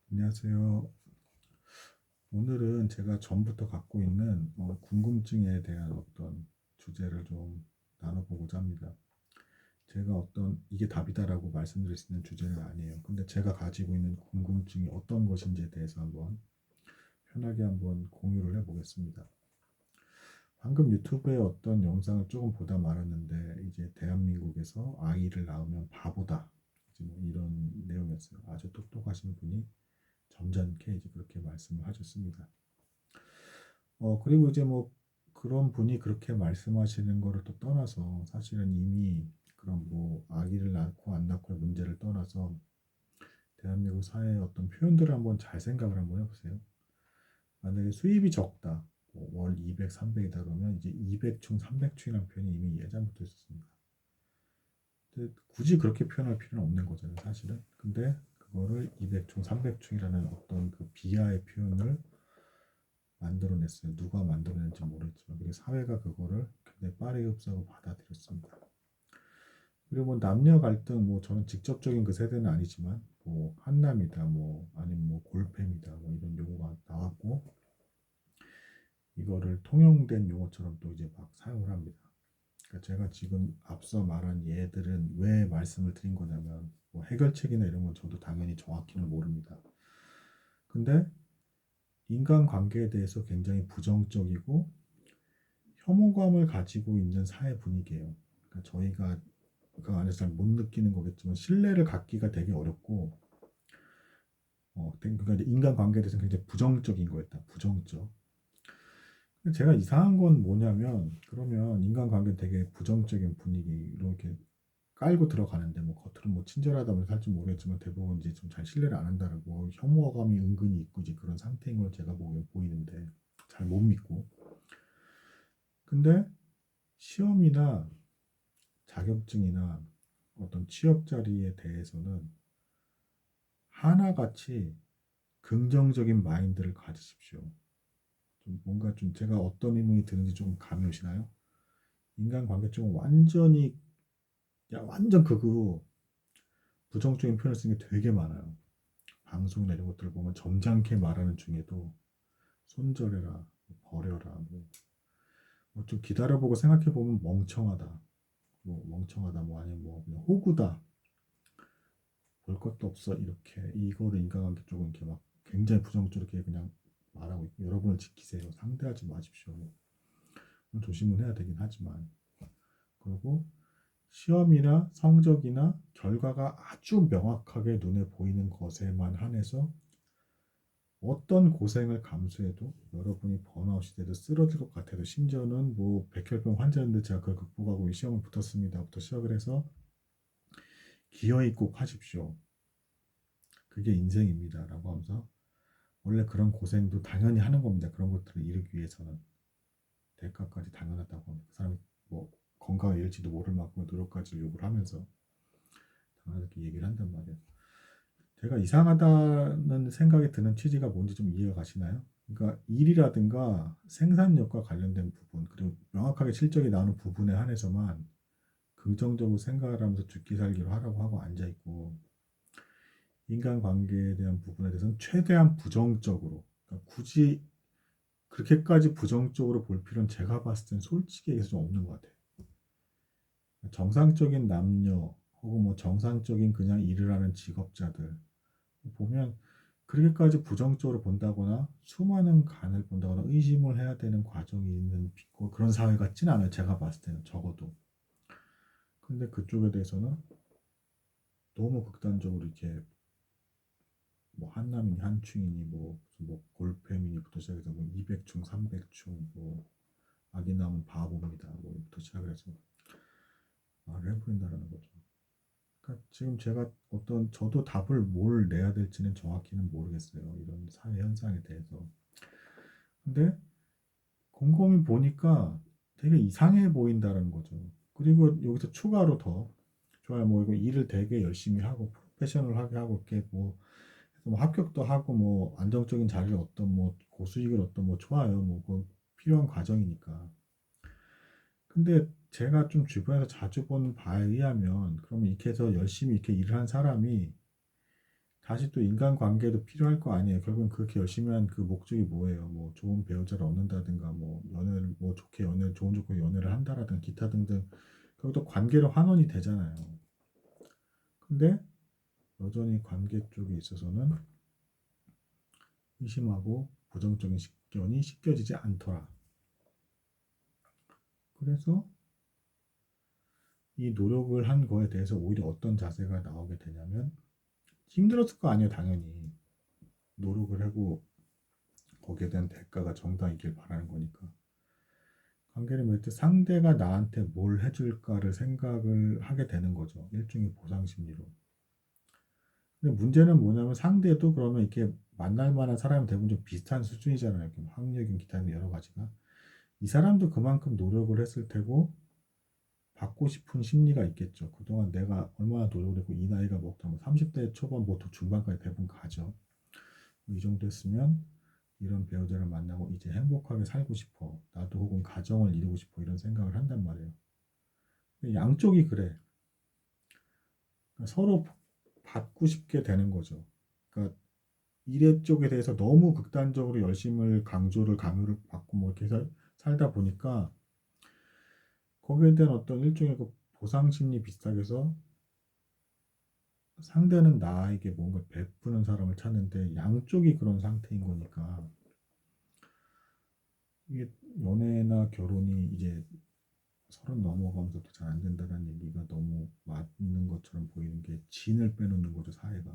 안녕하세요. 오늘은 제가 전부터 갖고 있는 궁금증에 대한 어떤 주제를 좀 나눠보고자 합니다. 제가 어떤 이게 답이다라고 말씀드릴 수 있는 주제는 아니에요. 근데 제가 가지고 있는 궁금증이 어떤 것인지에 대해서 한번 편하게 한번 공유를 해보겠습니다. 방금 유튜브에 어떤 영상을 조금 보다 말았는데 이제 대한민국에서 아이를 낳으면 바보다. 이제 뭐 이런 내용이었어요. 아주 똑똑하신 분이 점잖게 이제 그렇게 말씀을 하셨습니다. 그리고 이제 뭐 그런 분이 그렇게 말씀하시는 거를 또 떠나서 사실은 이미 그런 뭐 아기를 낳고 안 낳고의 문제를 떠나서 대한민국 사회의 어떤 표현들을 한번 잘 생각을 한번 해보세요. 만약에 수입이 적다, 뭐월 200, 300이다 그러면 이제 200충, 300충이라는 표현이 이미 예전부터 있었습니다. 근데 굳이 그렇게 표현할 필요는 없는 거잖아요, 사실은. 근데 그거를 200충, 300충이라는 어떤 그 비하의 표현을 만들어냈어요. 누가 만들어낸지 모르겠지만 그리고 사회가 그거를 굉장히 빠르게 흡수하고 받아들였습니다. 그리고 뭐 남녀 갈등 뭐 저는 직접적인 그 세대는 아니지만 뭐 한남이다 뭐 아니면 뭐 골팸이다 뭐 이런 용어가 나왔고 이거를 통용된 용어처럼 또 이제 막 사용을 합니다. 그러니까 제가 지금 앞서 말한 예들은 왜 말씀을 드린 거냐면 뭐 해결책이나 이런 건 저도 당연히 정확히는 모릅니다. 근데 인간관계에 대해서 굉장히 부정적이고 혐오감을 가지고 있는 사회 분위기예요. 그러니까 저희가 그 안에서 잘 못 느끼는 거겠지만 신뢰를 갖기가 되게 어렵고 그러니까 인간관계에 대해서 굉장히 부정적인 거였다. 부정적. 제가 이상한 건 뭐냐면 그러면 인간관계 되게 부정적인 분위기로 이렇게 깔고 들어가는데 뭐 겉으로 뭐 친절하다면 살지 모르겠지만 대부분 이제 좀 잘 신뢰를 안 한다라고 혐오감이 은근히 있고 이제 그런 상태인 걸 제가 보이는데 잘 못 믿고 근데 시험이나 자격증이나 어떤 취업 자리에 대해서는 하나같이 긍정적인 마인드를 가지십시오. 좀 뭔가 좀 제가 어떤 의문이 드는지 좀 감이 오시나요? 인간관계 쪽은 완전히 완전 극으로 부정적인 표현을 쓰는 게 되게 많아요. 방송이나 이런 것들을 보면 점잖게 말하는 중에도 손절해라, 버려라, 뭐좀 기다려보고 생각해보면 멍청하다, 뭐 멍청하다, 뭐 아니면 뭐 그냥 호구다, 볼 것도 없어 이렇게 이거를 인간관계 쪽은 이렇게 막 굉장히 부정적으로 그냥 말하고 있고 여러분을 지키세요. 상대하지 마십시오. 조심은 해야 되긴 하지만 그리고 시험이나 성적이나 결과가 아주 명확하게 눈에 보이는 것에만 한해서 어떤 고생을 감수해도 여러분이 번아웃이 돼도 쓰러질 것 같아도 심지어는 뭐 백혈병 환자인데 제가 그걸 극복하고 이 시험을 붙었습니다부터 시작을 해서 기어이 꼭 하십시오. 그게 인생입니다. 라고 하면서 원래 그런 고생도 당연히 하는 겁니다. 그런 것들을 이루기 위해서는 대가까지 당연하다고 합니다. 그 사람이 뭐 건강을 잃을지도 모를 만큼의 노력까지 요구를 하면서 당연하게 얘기를 한단 말이에요. 제가 이상하다는 생각이 드는 취지가 뭔지 좀 이해가 가시나요? 그러니까 일이라든가 생산력과 관련된 부분 그리고 명확하게 실적이 나오는 부분에 한해서만 긍정적으로 생각을 하면서 죽기 살기로 하라고 하고 앉아있고 인간관계에 대한 부분에 대해서는 최대한 부정적으로 그러니까 굳이 그렇게까지 부정적으로 볼 필요는 제가 봤을 땐 솔직히 얘기해서 좀 없는 것 같아요. 정상적인 남녀 혹은 뭐 정상적인 그냥 일을 하는 직업자들 보면 그렇게까지 부정적으로 본다거나 수많은 간을 본다거나 의심을 해야 되는 과정이 있는 그런 사회 같진 않아요. 제가 봤을 때는 적어도. 근데 그쪽에 대해서는 너무 극단적으로 이렇게 뭐 한남이니 한충이니 뭐 골팸이니부터 시작해서 뭐 200충, 300충 뭐 아기 낳으면 바보입니다. 뭐부터 시작을 해서 말을 해버린다라는 거죠. 그러니까 지금 제가 어떤 저도 답을 뭘 내야 될지는 정확히는 모르겠어요. 이런 사회 현상에 대해서. 근데 곰곰이 보니까 되게 이상해 보인다는 거죠. 그리고 여기서 추가로 더 좋아요. 뭐 이거 일을 되게 열심히 하고 프로페셔널하게 하고 이렇게 뭐 합격도 하고 뭐 안정적인 자리를 얻던 뭐 고수익을 얻던 뭐 좋아요. 뭐그 필요한 과정이니까. 근데 제가 좀 주변에서 자주 본 바에 의하면 그러면 이렇게 해서 열심히 이렇게 일을 한 사람이 다시 또 인간관계도 필요할 거 아니에요. 결국은 그렇게 열심히 한 그 목적이 뭐예요? 뭐 좋은 배우자를 얻는다든가, 뭐 연애를 뭐 좋게 연애 좋은 조건 연애를 한다라든가 기타 등등. 결국 또 관계로 환원이 되잖아요. 근데 여전히 관계 쪽에 있어서는 의심하고 부정적인 식견이 씻겨지지 않더라. 그래서 이 노력을 한 거에 대해서 오히려 어떤 자세가 나오게 되냐면, 힘들었을 거 아니에요, 당연히. 노력을 하고 거기에 대한 대가가 정당이길 바라는 거니까. 관계를 맺을 때 상대가 나한테 뭘 해줄까를 생각을 하게 되는 거죠. 일종의 보상 심리로. 근데 문제는 뭐냐면, 상대도 그러면 이렇게 만날 만한 사람이 대부분 좀 비슷한 수준이잖아요. 학력인 기타 여러 가지가. 이 사람도 그만큼 노력을 했을 테고 받고 싶은 심리가 있겠죠. 그동안 내가 얼마나 노력을 했고, 이 나이가 먹다 뭐 30대 초반부터 중반까지 대부분 가죠. 이 정도 했으면 이런 배우자를 만나고 이제 행복하게 살고 싶어. 나도 혹은 가정을 이루고 싶어. 이런 생각을 한단 말이에요. 양쪽이 그래. 그러니까 서로 받고 싶게 되는 거죠. 그러니까 일의 쪽에 대해서 너무 극단적으로 열심을 강요를 받고 뭐 이렇게 살다 보니까 거기에 대한 어떤 일종의 그 보상 심리 비슷하게 해서 상대는 나에게 뭔가 베푸는 사람을 찾는데 양쪽이 그런 상태인 거니까, 이게 연애나 결혼이 이제 30 넘어가면서도 잘 안 된다는 얘기가 너무 맞는 것처럼 보이는 게, 진을 빼놓는 거죠, 사회가.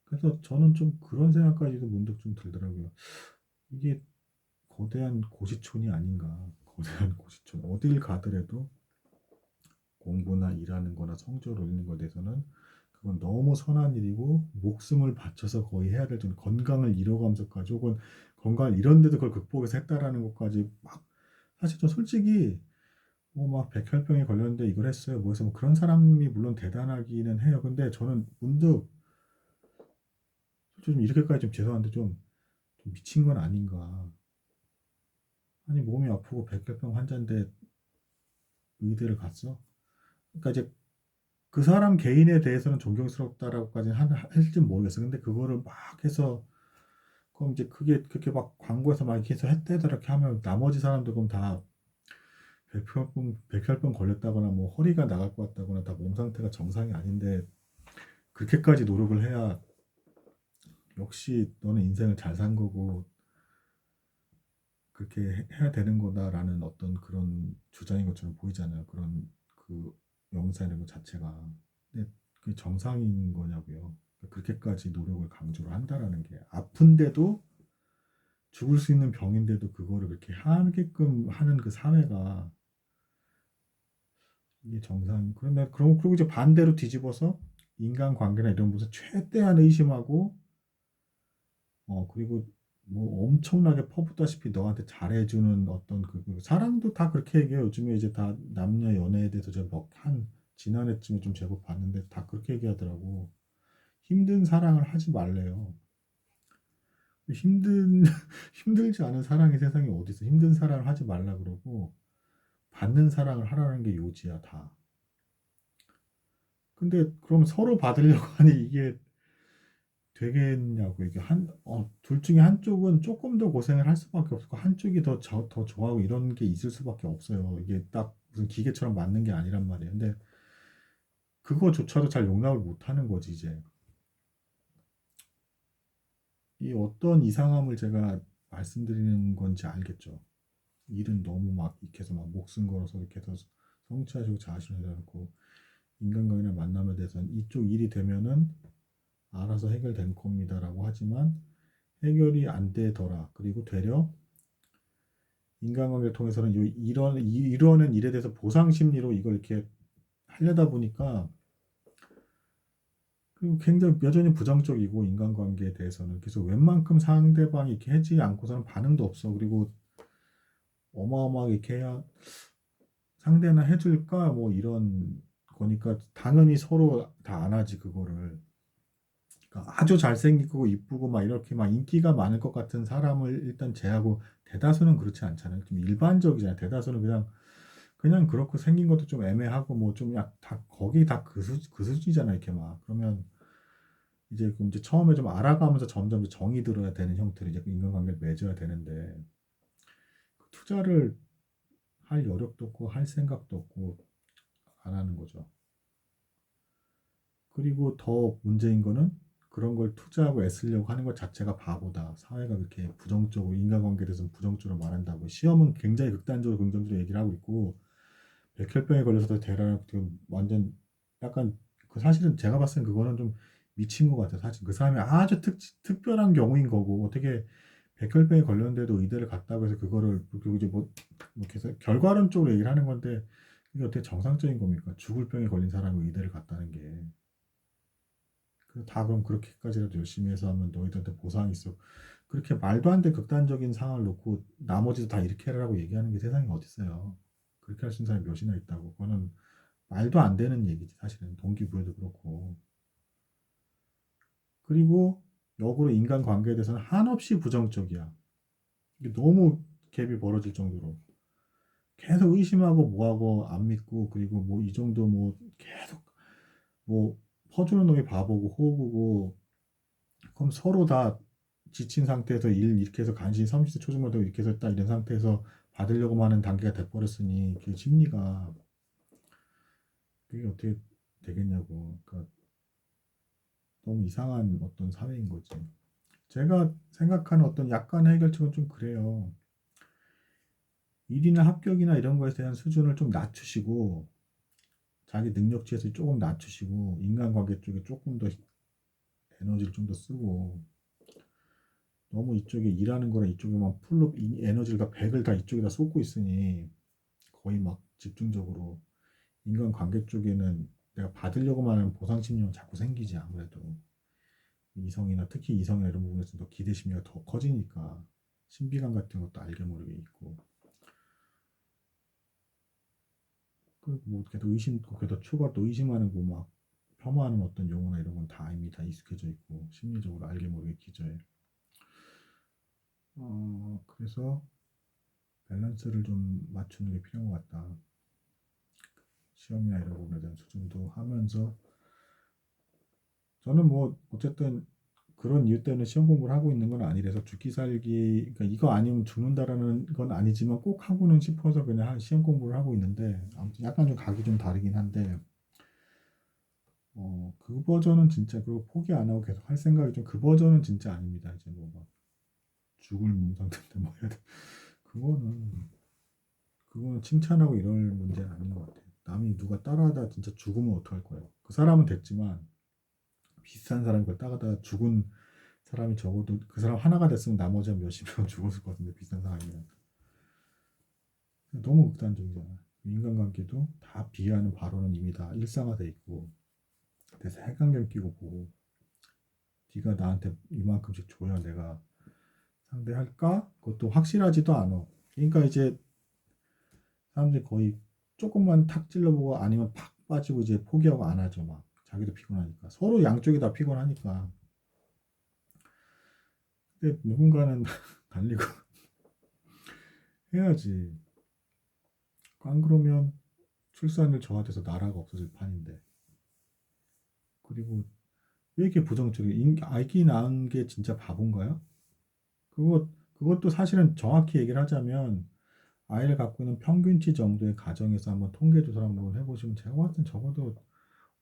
그래서 저는 좀 그런 생각까지도 문득 좀 들더라고요. 이게 거대한 고시촌이 아닌가. 거대한 고시촌. 어딜 가더라도 공부나 일하는 거나 성적을 올리는 것에 대해서는 그건 너무 선한 일이고, 목숨을 바쳐서 거의 해야 될 정도, 건강을 잃어가면서까지 혹은 건강을 잃었는데도 그걸 극복해서 했다라는 것까지 막, 사실 저 솔직히 뭐 막 백혈병에 걸렸는데 이걸 했어요. 뭐 해서 뭐 그런 사람이 물론 대단하기는 해요. 근데 저는 문득 좀 이렇게까지 좀 죄송한데 좀 미친 건 아닌가. 아니 몸이 아프고 백혈병 환자인데 의대를 갔어? 그러니까 이제 그 사람 개인에 대해서는 존경스럽다라고까지는 할지 모르겠어. 근데 그거를 막 해서, 그럼 이제 그게 그렇게 막 광고에서 막 이렇게 해서 했대 저렇게 하면 나머지 사람들 그럼 다 백혈병 걸렸다거나 뭐 허리가 나갈 것 같다거나 다 몸 상태가 정상이 아닌데 그렇게까지 노력을 해야 역시 너는 인생을 잘 산 거고 그렇게 해야 되는 거다라는 어떤 그런 주장인 것처럼 보이잖아요. 그런 그 영상이라는 것 자체가. 근데 그게 정상인 거냐고요. 그렇게까지 노력을 강조를 한다라는 게, 아픈데도 죽을 수 있는 병인데도 그거를 그렇게 하게끔 하는 그 사회가, 이게 정상. 그러면 그리고 이제 반대로 뒤집어서 인간관계나 이런 무슨 최대한 의심하고, 그리고 뭐 엄청나게 퍼붓다시피 너한테 잘해주는 어떤 사람도 다 그렇게 얘기해요. 요즘에 이제 다 남녀 연애에 대해서 제가 뭐한 지난해쯤에 좀 제법 봤는데 다 그렇게 얘기하더라고. 힘든 사랑을 하지 말래요. 힘든 힘들지 않은 사랑이 세상에 어디 있어? 힘든 사랑을 하지 말라 그러고 받는 사랑을 하라는 게 요지야 다. 근데 그럼 서로 받으려고 하니 이게 되겠냐고. 이게 둘 중에 한쪽은 조금 더 고생을 할 수밖에 없고 한쪽이 더 좋아하고 이런 게 있을 수밖에 없어요. 이게 딱 무슨 기계처럼 맞는 게 아니란 말이에요. 근데 그거조차도 잘 용납을 못 하는 거지, 이제. 이 어떤 이상함을 제가 말씀드리는 건지 알겠죠? 일은 너무 막 이렇게 해서 막 목숨 걸어서 이렇게 해서 성취하시고 자신을 해놓고, 인간관계나 만남에 대해서는 이쪽 일이 되면은 알아서 해결될 겁니다라고 하지만 해결이 안 되더라. 그리고 되려 인간관계를 통해서는 이러는 일에 대해서 보상 심리로 이걸 이렇게 하려다 보니까, 그리고 굉장히 여전히 부정적이고, 인간관계에 대해서는 그래서 웬만큼 상대방이 이렇게 하지 않고서는 반응도 없어. 그리고 어마어마하게 이렇게 해야 상대나 해줄까 뭐 이런 거니까 당연히 서로 다 안 하지 그거를. 그러니까 아주 잘생기고 이쁘고 막 이렇게 막 인기가 많을 것 같은 사람을 일단 제하고, 대다수는 그렇지 않잖아요. 좀 일반적이잖아요. 대다수는 그냥 그렇고 생긴 것도 좀 애매하고 뭐 좀 약 다 거기 다 그 수지잖아요. 이렇게 막 그러면 이제 그럼 이제 처음에 좀 알아가면서 점점 정이 들어야 되는 형태로 이제 그 인간관계를 맺어야 되는데 그 투자를 할 여력도 없고 할 생각도 없고 안 하는 거죠. 그리고 더 문제인 거는 그런 걸 투자하고 애쓰려고 하는 것 자체가 바보다. 사회가 그렇게 부정적으로 인간관계에 대해서 부정적으로 말한다고. 시험은 굉장히 극단적으로 긍정적으로 얘기를 하고 있고 백혈병에 걸려서도 대략 지금 완전 약간 그 사실은 제가 봤을 땐 그거는 좀 미친 것 같아요. 사실 그 사람이 아주 특별한 경우인 거고 어떻게 백혈병에 걸렸는데도 의대를 갔다고 해서 그거를 그리고 이제 뭐 이렇게 해서 결과론적으로 얘기를 하는 건데 이게 어떻게 정상적인 겁니까? 죽을 병에 걸린 사람이 의대를 갔다는 게. 그다 그럼 그렇게까지라도 열심히 해서 하면 너희들한테 보상이 있어. 그렇게 말도 안 되는 극단적인 상황을 놓고 나머지도 다 이렇게 해라고 얘기하는 게 세상에 어디 있어요. 그렇게 할 수 있는 사람이 몇이나 있다고. 그거는 말도 안 되는 얘기지 사실은. 동기부여도 그렇고. 그리고 역으로 인간관계에 대해서는 한없이 부정적이야. 이게 너무 갭이 벌어질 정도로. 계속 의심하고 뭐하고 안 믿고 그리고 뭐 이 정도 뭐 계속 뭐 퍼주는 놈이 바보고 호구고 그럼 서로 다 지친 상태에서 일 이렇게 해서 간신히 30대 초중반 되고 이렇게 해서 딱 이런 상태에서 받으려고 하는 단계가 돼버렸으니 그 심리가 그게 어떻게 되겠냐고. 그러니까 너무 이상한 어떤 사회인 거지. 제가 생각하는 어떤 약간의 해결책은 좀 그래요. 일이나 합격이나 이런 거에 대한 수준을 좀 낮추시고 자기 능력치에서 조금 낮추시고 인간관계 쪽에 조금 더 에너지를 좀 더 쓰고 너무 이쪽에 일하는 거랑 이쪽에만 풀로 에너지를 다 100을 다 이쪽에다 쏟고 있으니 거의 막 집중적으로 인간관계 쪽에는 내가 받으려고만 하는 보상 심리가 자꾸 생기지 아무래도 이성이나 특히 이성이나 이런 부분에서 더 기대 심리가 더 커지니까 신비감 같은 것도 알게 모르게 있고 그뭐 계속 의심 계속 추가 또 의심하는 거 막 폄하하는 어떤 용어나 이런 건 다 이미 다 익숙해져 있고 심리적으로 알게 모르게 기저에 그래서 밸런스를 좀 맞추는 게 필요한 것 같다. 시험이나 이런 부분에 대한 수준도 하면서 저는 뭐 어쨌든 그런 이유 때문에 시험 공부를 하고 있는 건 아니라서 죽기 살기 그러니까 이거 아니면 죽는다라는 건 아니지만 꼭 하고는 싶어서 그냥 시험 공부를 하고 있는데 아무튼 약간 좀 각이 좀 다르긴 한데 그 버전은 진짜 그리고 포기 안 하고 계속 할 생각이 좀 그 버전은 진짜 아닙니다. 이제 뭐 막 죽을 상태인데 뭐 해야 돼. 그거는 그거는 칭찬하고 이럴 문제는 아닌 것 같아요. 남이 누가 따라하다 진짜 죽으면 어떡할 거예요. 그 사람은 됐지만 비슷한 사람이 그걸 따라다가 죽은 사람이 적어도 그 사람 하나가 됐으면 나머지 한 몇십 명은 죽었을 것 같은데 비슷한 사람이면 너무 극단적이잖아. 인간관계도 다 비하하는 발언은 이미 다 일상화돼 있고 그래서 색안경 끼고 보고 네가 나한테 이만큼씩 줘야 내가 상대할까? 그것도 확실하지도 않아. 그러니까 이제 사람들이 거의 조금만 탁 찔러보고 아니면 팍 빠지고 이제 포기하고 안 하죠. 막 자기도 피곤하니까 서로 양쪽이 다 피곤하니까. 근데 누군가는 달리고 해야지. 안 그러면 출산율 저하돼서 나라가 없어질 판인데. 그리고 왜 이렇게 부정적이야? 아기 낳은 게 진짜 바본가요? 그것도 사실은 정확히 얘기를 하자면 아이를 갖고 있는 평균치 정도의 가정에서 한번 통계조사 한번 해보시면 제가 봤을 땐 적어도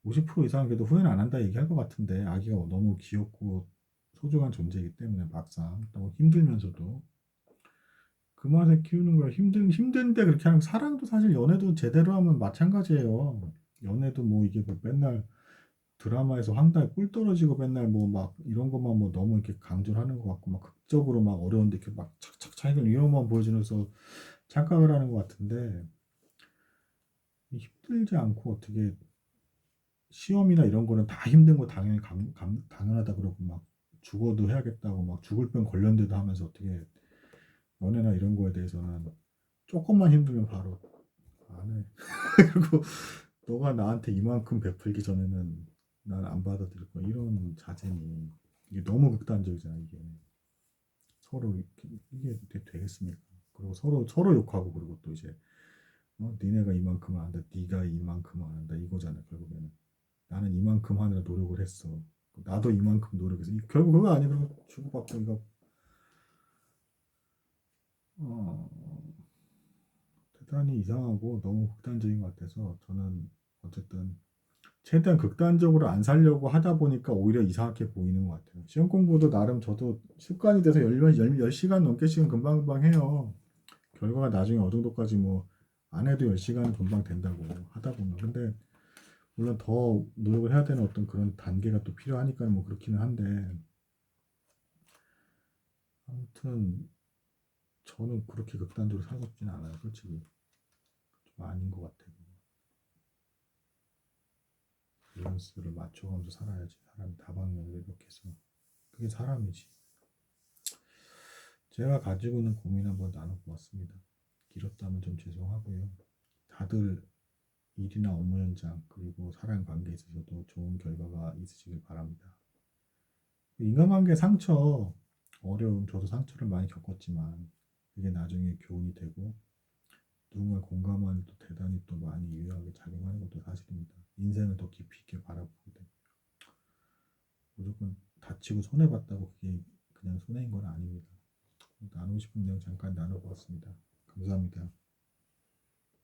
50% 이상은 그래도 후회는 안 한다 얘기할 것 같은데 아기가 너무 귀엽고 소중한 존재이기 때문에 막상 너무 힘들면서도 그 맛에 키우는 거야 힘든데 그렇게 하는 거 사랑도 사실 연애도 제대로 하면 마찬가지예요. 연애도 뭐 이게 뭐 맨날 드라마에서 황당히 꿀 떨어지고 맨날 뭐 막 이런 것만 뭐 너무 이렇게 강조를 하는 것 같고 막 극적으로 막 어려운데 이렇게 막 착착 차이를 이런 것만 보여주면서 착각을 하는 것 같은데 힘들지 않고 어떻게 시험이나 이런 거는 다 힘든 거 당연히 당연하다 그러고 막 죽어도 해야겠다고 막 죽을 병 걸렸는데도 하면서 어떻게 연애나 이런 거에 대해서는 조금만 힘들면 바로 안 해. 그리고 너가 나한테 이만큼 베풀기 전에는 난 안 받아들일 거야. 이런 자제니 이게 너무 극단적이잖아 이게 서로 이게 되겠습니까? 그리고 서로 욕하고 그리고 또 이제 니네가 이만큼 안 한다, 네가 이만큼 안 한다 이거잖아 결국에는. 나는 이만큼 하느라 노력을 했어. 나도 이만큼 노력해서 결국 그거 아니면 주고받고 이거 어, 대단히 이상하고 너무 극단적인 것 같아서 저는 어쨌든 최대한 극단적으로 안 살려고 하다 보니까 오히려 이상하게 보이는 것 같아요. 시험 공부도 나름 저도 습관이 돼서 10시간 넘게씩은 금방금방 해요. 결과가 나중에 어느 정도까지 뭐 안 해도 10시간은 금방 된다고 하다 보면. 근데 물론 더 노력을 해야 되는 어떤 그런 단계가 또 필요하니까 뭐 그렇기는 한데 아무튼 저는 그렇게 극단적으로 살고 싶지는 않아요. 솔직히 좀 아닌 것 같아요. 밸런스를 맞춰가면서 살아야지. 사람이 다방면으로 이렇게 해서 그게 사람이지. 제가 가지고 있는 고민 한번 나눠보았습니다. 길었다면 좀 죄송하고요. 다들 일이나 업무 현장 그리고 사람 관계에 있어서도 좋은 결과가 있으시길 바랍니다. 인간관계 상처, 어려움, 저도 상처를 많이 겪었지만 그게 나중에 교훈이 되고 누군가 공감하는 또 대단히 또 많이 유효하게 작용하는 것도 사실입니다. 인생을 더 깊이 있게 바라보게 되고 무조건 다치고 손해봤다고 그게 그냥 손해인 건 아닙니다. 나누고 싶은 내용 잠깐 나눠보았습니다. 감사합니다.